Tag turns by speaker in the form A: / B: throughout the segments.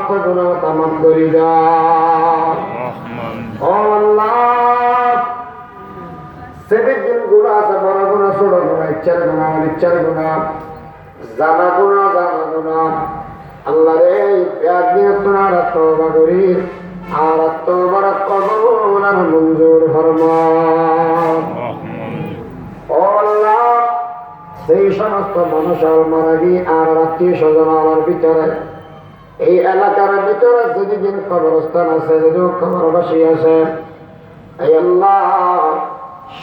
A: সমস্ত গুনাহ তামাম করে দাও। ও আল্লাহ, সেদিন গুনাহ আছে, বড় গুনাহ, ছোট গুনাহ, ইচ্ছার গুনাহ, অনিচ্ছার গুনাহ, জানা গুনাহ, জানা গুনাহ। আল্লাহ রে, একদিন তোমার তওবা করি, আর তওবার কবুল আর মঞ্জুর ফরমাও। ও আল্লাহ, সেই সমস্ত মানুষ মারা গিয়ে আর আত্মীয় স্বজন আমার ভিতরে, এই এলাকার ভিতরে যেদিন কবরস্থান আছে, যদি কবরবাসী আছে, এই আল্লাহ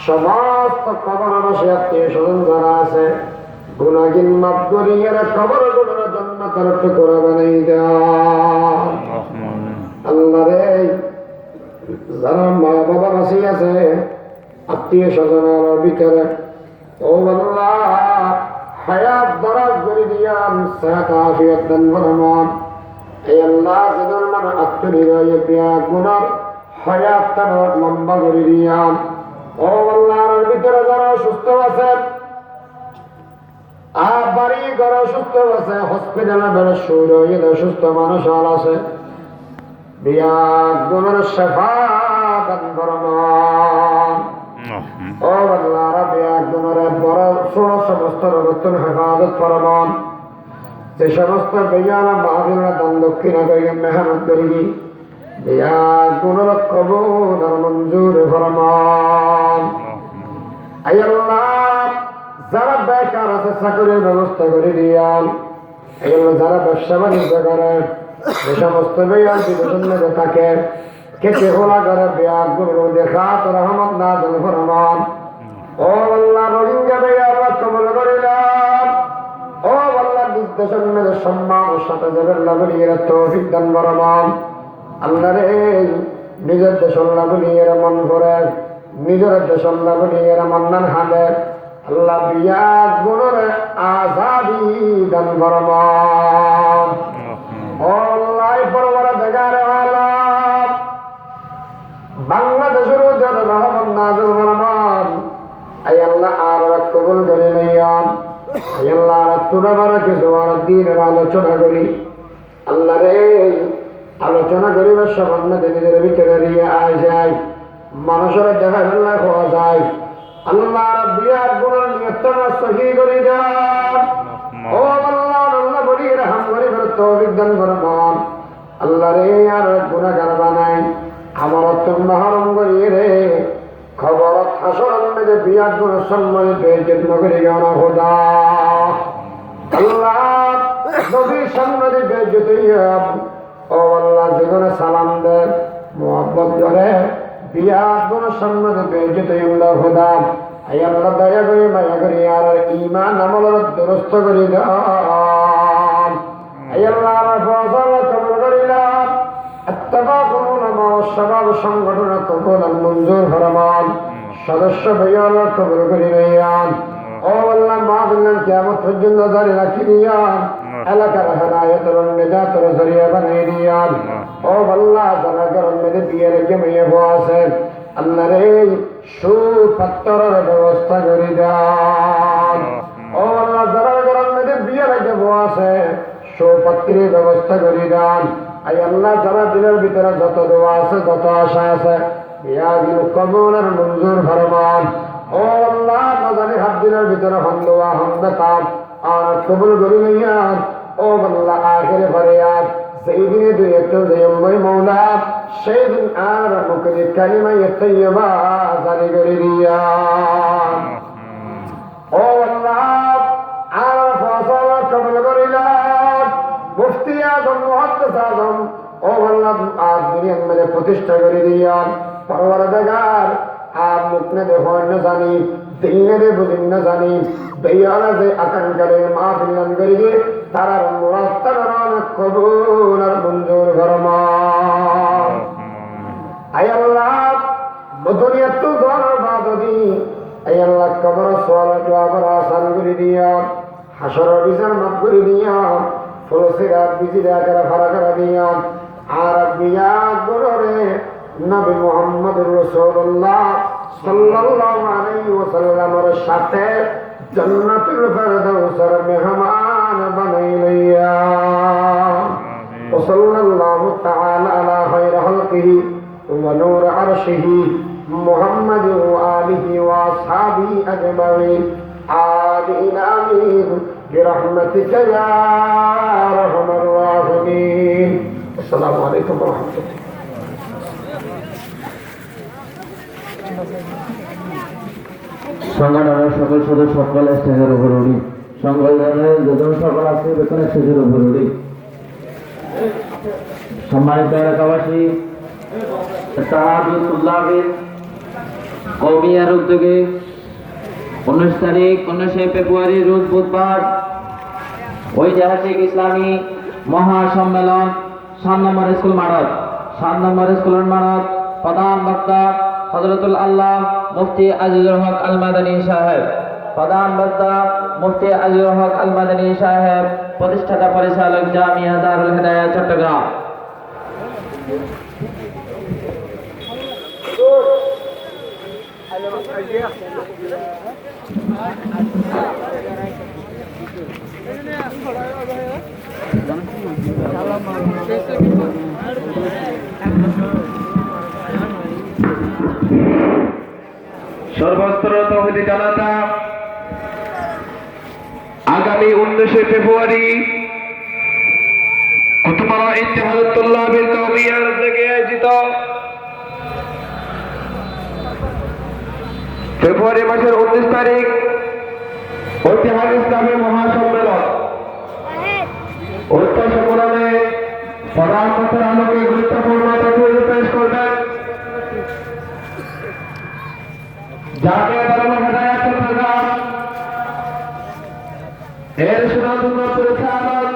A: সমস্ত কবরবাসী আত্মীয় স্বজন যারা আছে, গুনাহগার মাফ করিয়ে কবরগুলোর জান্নাতের টুকরা বানাই দাও। আল্লাহ রে, যারা মা বাবা বাঁচি আছে, আত্মীয় স্বজন আমার ভিতরে, ও আল্লাহ হায়াত দারাজ করে দিয়ান, সেহত আফিয়ত দান ফরমান। এই আল্লাহ যেন মানে আত্মনির্ভর প্রিয়া গুনার হায়াত তার লম্বা করে দিয়ান। ও আল্লাহর ভিতরে যারা সুস্থ আছেন, আর বাড়ি ঘরে সুস্থ আছে, হসপিটালে বেড়ে শুরু হয়ে সুস্থ মানুষ আছে, বিয়া গুনার শেফা দান ফরমান। ও আল্লাহ রাবিয়া গুনারে বড় ছোট সমস্ত রোগের হেফাজত ফরমান। যে সমস্ত বেয়ানা মাহফিলরা দান দক্ষিণা করিয়ে মেহনত করি, বিয়া গুনার কবুল আর মঞ্জুর ফরমান। আই আল্লাহ, যারা বেকার আছে চাকরির ব্যবস্থা করে দিয়ান। এই আল্লাহ, যারা ব্যবসা বাণিজ্য করে, যে সমস্ত বেয়ান বিদেশে থাকে, কেটে খোলা করে বিয়া গুরু দেখা তো রহমত না জান ফরমান। ও আল্লাহ, রোহিঙ্গা বেয়া কবল করিলাম। ও আল্লাহ, নির্দেশন মেরে সম্মান ও সাথে যাবেন লাগুলিয়ে তৌফিক দান ফরমান। আল্লাহ রে, নিজের দেশের লাগুলিয়ে মন করে, নিজের দেশের লাগুলিয়ে মন্নান হাঁদে। আল্লাহ বিয়া গুণের আজাদি দান ফরমান। ও আল্লাহ, পরবরা দেখার আলাম বাংলাদেশের জন্য রহমান নাজুল ফরমান। আই আল্লাহ, আর কবুল করে নিয়াম। আই আল্লাহ, তুরাবারা কিছু আর দিনের আলোচনা করি। আল্লাহ রে, আলোচনা করিবার সামান্য নিজের ভিতরে দিয়ে আয় যায়, মানুষের দেখা ফেললে হওয়া যায়। আল্লাহ বিয়ার গুণের নিয়তনা সহি করে দেন। ও আল্লাহ, আল্লাহ বলি রহম করিবার তৌফিক দান ফরমান। আল্লাহ রে, আর গুনাহগার বানাই আমার তোমরা হরম করিয়ে রে, খবর হাসরের মধ্যে বিয়ার গুণের সম্মানিত যত্ন করে গানা খোদা। আল্লাহ নবীর সামনে বেজ্জত হইয়া, ও আল্লাহ যেখানে সালাম দেন মোহাম্মত করে, বিয়ার গুণের সম্মানিত বেজ্জত হইয়া খোদা। আই আল্লাহ, দয়া করে মায়া করি আর ঈমান আমলের দুরস্ত করে দাও। আই আল্লাহ, ফজল কবুল করিলাম। সংগঠনের কবুল মঞ্জুর ফরমান। সদস্য ভাইয়াল কবুল করে নিয়ান। ও আল্লাহ, মাহফিল কিয়ামত পর্যন্ত জারি রাখি দিয়ান। এলাকার হেদায়েত এবং নিজাতের জরিয়া বানিয়ে দিয়ান। ও আল্লাহ, যারা গরম মেরে বিয়ে রেখে মেয়ে বসেন, আল্লাহ রে, সুপাত্তরের ব্যবস্থা করে দেন। ও আল্লাহ, যারা গরম মেরে বিয়ে রেখে বসে, সুপাত্রের ব্যবস্থা করে দেন। আই আল্লাহ, যারা দিনের ভিতরে যত দোয়া আছে, যত আশা আছে, ইয়াদিন কবুলের মঞ্জুর ফরমান। ও আল্লাহ, বাজারে হাত দিনের ভিতরে হন দোয়া হন বেতাম আর কবুল করি নিয়ান। ও আল্লাহ, আখিরে ফরিয়াদ সেই দিনে দুই একটু জয়ম্বই মৌলা, সেই দিন আর মুখে কালিমাই তাইয়্যিবা জারি করে দিয়ান। ও আল্লাহ, আর ফসল কবুল করিলাম। মুফতি আজম, মুহাদ্দিস আজম, ও আল্লাহ, আর দুনিয়ার মধ্যে প্রতিষ্ঠা করে দিয়ান। পরওয়ারদিগার, আর মুখ ne দেখো না জানি, দিল ne বুঝিন না জানি, বেয়ালা যে আকাঙ্ক্ষারে মাহফিল করি দিয়ে তারা মুরাত্তাবান কবুল আর মঞ্জুর ফরমান। আয় আল্লাহ, দুনিয়াত তো বরবাদ দি, আয় আল্লাহ, কবর সওয়াল জবাব আসান করে দিয়া, হাসর বিচার মাফ করে দিয়া, ফুলসিরাত বিজিরা করে ফারা করে দিয়া। আর বিয়া গরে নবী মুহাম্মদুর রাসূলুল্লাহ সাল্লাল্লাহু আলাইহি ওয়াসাল্লামের সাথে জান্নাতুল ফেরদাউসের মেহমান বানাইলিয়া। وصلى الله تعالى على خير خلقه ونور عرشه محمد وآله وأصحابه أجمعين آمين آمين برحمتك يا أرحم الراحمين السلام عليكم ورحمة الله
B: সংগঠনের সকল সদস্য সকল স্টেজের উপর উঠি সংগঠনের যত সকল আছে বেতন স্টেজের উপর উঠি সম্মানিত এলাকাবাসী তাহাদুল্লাহের কওমিয়ার উদ্যোগে 19 ফেব্রুয়ারি রোজ বুধবার ঐতিহাসিক ইসলামী মহাসম্মেলন 7 নম্বর স্কুল মাঠত প্রধান বক্তা হযরতুল আল্লাহ মুফতি আজিজুল হক আল মাদানী সাহেব প্রতিষ্ঠাতা পরিচালক জামিয়া দারুল হিদায়াত চট্টগ্রাম।
C: সর্বস্তর তৌহিদি জানাতা আগামী 19 ফেব্রুয়ারি কুতুবরা ইত্তেহাদুত তুল্লাবিল কওমিয়ার উদ্যোগে আয়োজিত ফেব্রুয়ারি মাসের 19 তারিখ ঐতিহাসিক ইসলামী মহাসম্মেলন ঐক্য সম্মেলনে প্রধান বক্তার আলোকে গুরুত্বপূর্ণ তথ্য পেশ করবেন জামিয়া দারুল হিদায়াত চট্টগ্রাম এর সুনামধন্য পরিচালক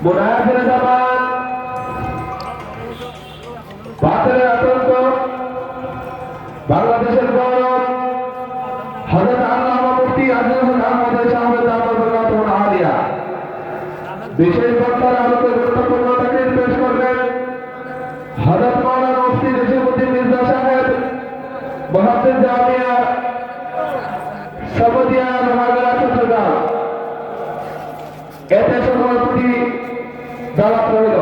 C: মুনাফির জামান বাতিলের আতঙ্ক বাংলাদেশের গৌরব হযরত আল্লামা মুফতি আজিজুল আহমদ সাহেব দামাত আলিয়া বিশেষ বক্তার আলোকে গুরুত্বপূর্ণ তাকরীর পেশ করবেন হযরত মাওলানা মুফতি রশিদউদ্দিন মির্জা সাহেব মুহাদ্দিস জামিয়া সাবদিয়া মহানগর চট্টগ্রাম। এতে সকল প্রতি দাওয়াত রইল।